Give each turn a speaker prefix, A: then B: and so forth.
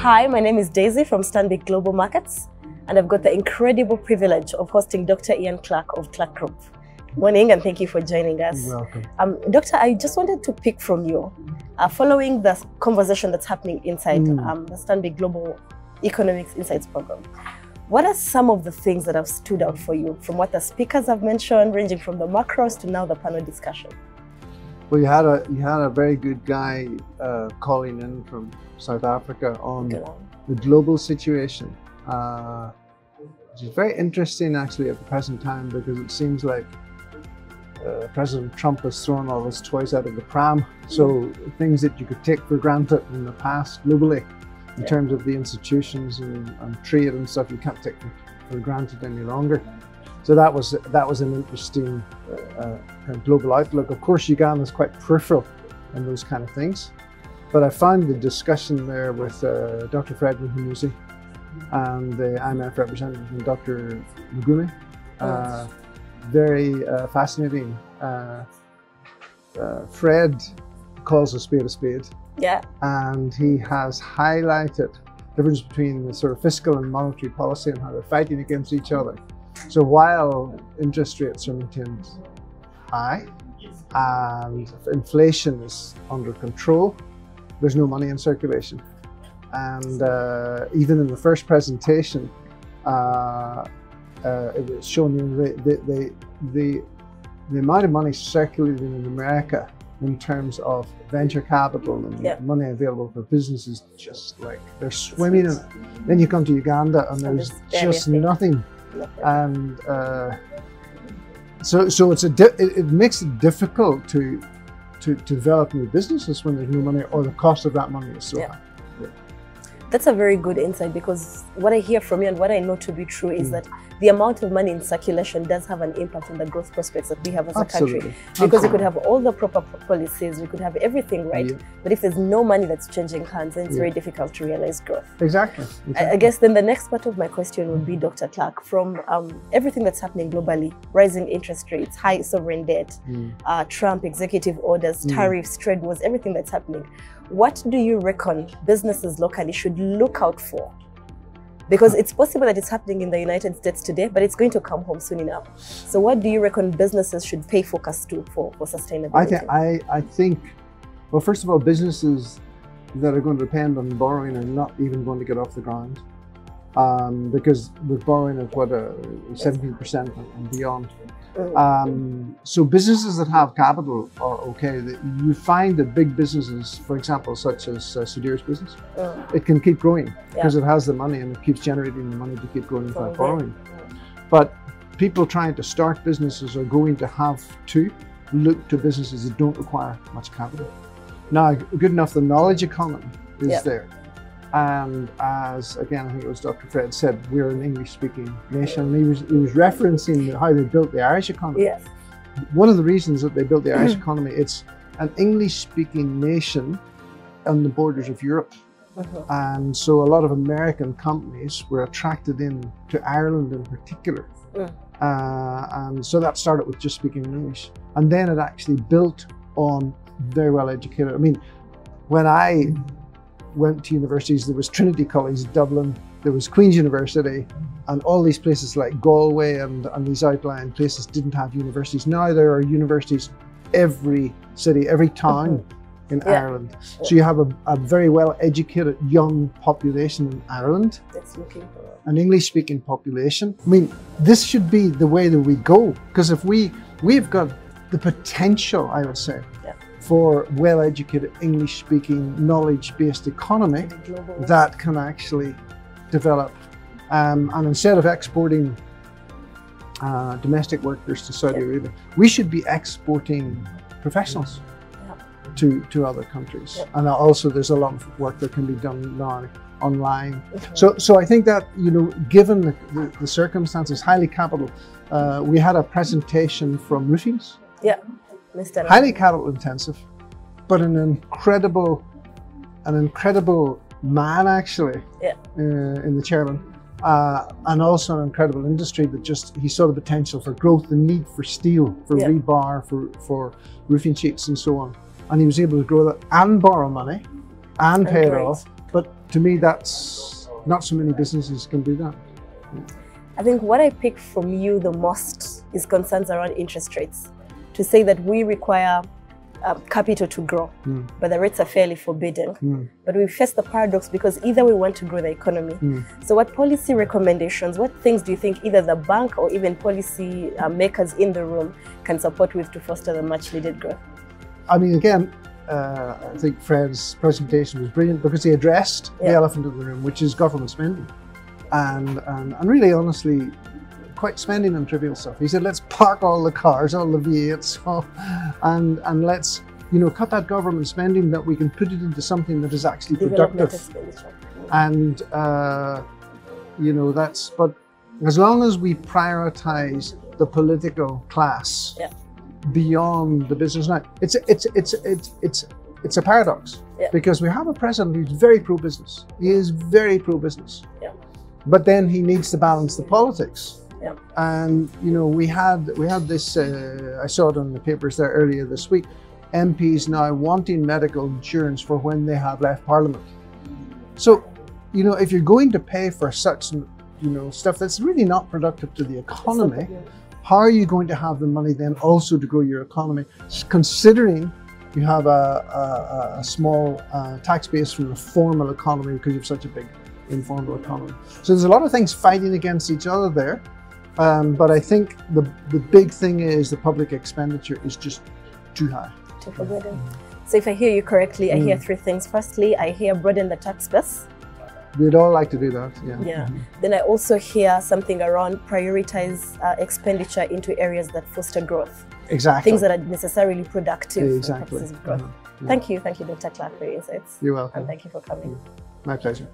A: Hi, my name is Daisy from Stanbic Global Markets, and I've got the incredible privilege of hosting Dr. Clarke of Clarke Group. Morning, and thank you for joining us.
B: You're welcome.
A: Doctor, I just wanted to pick from you, following the conversation that's happening inside the Stanbic Global Economic Insights program. What are some of the things that have stood out for you from what the speakers have mentioned, ranging from the macros to now the panel discussion?
B: Well, you had a very good guy calling in from South Africa on the global situation, which is very interesting actually at the present time, because it seems like President Trump has thrown all his toys out of the pram. So things that you could take for granted in the past globally, in terms of the institutions and trade and stuff, you can't take for granted any longer. So that was an interesting kind of global outlook. Of course, Uganda is quite peripheral in those kind of things, but I found the discussion there with Dr. Fred Muhunuzi and the IMF representative, Dr. Mugumi, very fascinating. Fred calls a spade, and he has highlighted the difference between the sort of fiscal and monetary policy and how they're fighting against each other. So while interest rates are maintained high and inflation is under control, there's no money in circulation. And even in the first presentation, it was shown the amount of money circulating in America in terms of venture capital and money available for businesses, just like they're swimming in it. Then you come to Uganda and there's just nothing. And so it makes it difficult to develop new businesses when there's no money, or the cost of that money is so high.
A: That's a very good insight, because what I hear from you and what I know to be true is that the amount of money in circulation does have an impact on the growth prospects that we have as a country. Because we could have all the proper policies, we could have everything right, but if there's no money that's changing hands, then it's very difficult to realize growth.
B: Exactly.
A: I guess then the next part of my question would be, Dr. Clarke, from everything that's happening globally, rising interest rates, high sovereign debt, Trump executive orders, tariffs, trade wars, everything that's happening, what do you reckon businesses locally should look out for? Because it's possible that it's happening in the United States today, but it's going to come home soon enough. So what do you reckon businesses should pay focus to for sustainability?
B: I think, well, first of all, businesses that are going to depend on borrowing are not even going to get off the ground, because we're borrowing at what, 17% and beyond. So businesses that have capital are okay. You find that big businesses, for example, such as Sudhir's business, it can keep growing because it has the money and it keeps generating the money to keep growing without borrowing. But people trying to start businesses are going to have to look to businesses that don't require much capital. Now, good enough, the knowledge economy is there. And as, again, I think it was Dr. Fred said, we're an English-speaking nation. He was referencing how they built the Irish economy. One of the reasons that they built the Irish economy, it's an English-speaking nation on the borders of Europe. And so a lot of American companies were attracted in to Ireland in particular. And so that started with just speaking English. And then it actually built on very well educated. I mean, when I went to universities, there was Trinity College Dublin, there was Queen's University, and all these places like Galway and these outlying places didn't have universities. Now there are universities every city, every town in Ireland. So you have a very well educated young population in Ireland, an English speaking population. I mean, this should be the way that we go, because if we've got the potential, I would say, for well-educated, English-speaking, knowledge-based economy that can actually develop. And instead of exporting domestic workers to Saudi Arabia, we should be exporting professionals to other countries. And also, there's a lot of work that can be done now online. So I think that, you know, given the circumstances, highly capital. We had a presentation from roofings. Highly capital intensive, but an incredible man actually in the chairman, and also an incredible industry that he saw the potential for growth, the need for steel, for rebar, for roofing sheets and so on. And he was able to grow that and borrow money and pay it
A: great.
B: off. But to me, that's not so many businesses can do that.
A: I think what I pick from you the most is concerns around interest rates. To say that we require capital to grow, but the rates are fairly forbidding. But we face the paradox because either we want to grow the economy. So what policy recommendations, what things do you think either the bank or even policy makers in the room can support with to foster the much needed growth?
B: I mean, again, I think Fred's presentation was brilliant because he addressed the elephant in the room, which is government spending. And really, honestly, quite spending on trivial stuff. He said, let's park all the cars, all the V8s, and let's, you know, cut that government spending that we can put it into something that is actually productive. And, you know, but as long as we prioritize the political class beyond the business now, it's a paradox because we have a president who's very pro-business. He is very pro-business. But then he needs to balance the politics. And you know, we had this. I saw it on the papers there earlier this week. MPs now wanting medical insurance for when they have left Parliament. So, you know, if you're going to pay for such, you know, stuff that's really not productive to the economy, how are you going to have the money then also to grow your economy, considering you have a small tax base from the formal economy because you have such a big informal economy. So there's a lot of things fighting against each other there. But I think the big thing is the public expenditure is just too high. Too forbidding.
A: So if I hear you correctly, I hear three things. Firstly, I hear broaden the tax base.
B: We'd all like to do that,
A: Then I also hear something around prioritize expenditure into areas that foster growth.
B: Exactly.
A: Things that are necessarily productive.
B: Exactly.
A: For purposes of growth. Thank you, Dr. Clarke, for your insights.
B: You're welcome.
A: And thank you for coming.
B: My pleasure.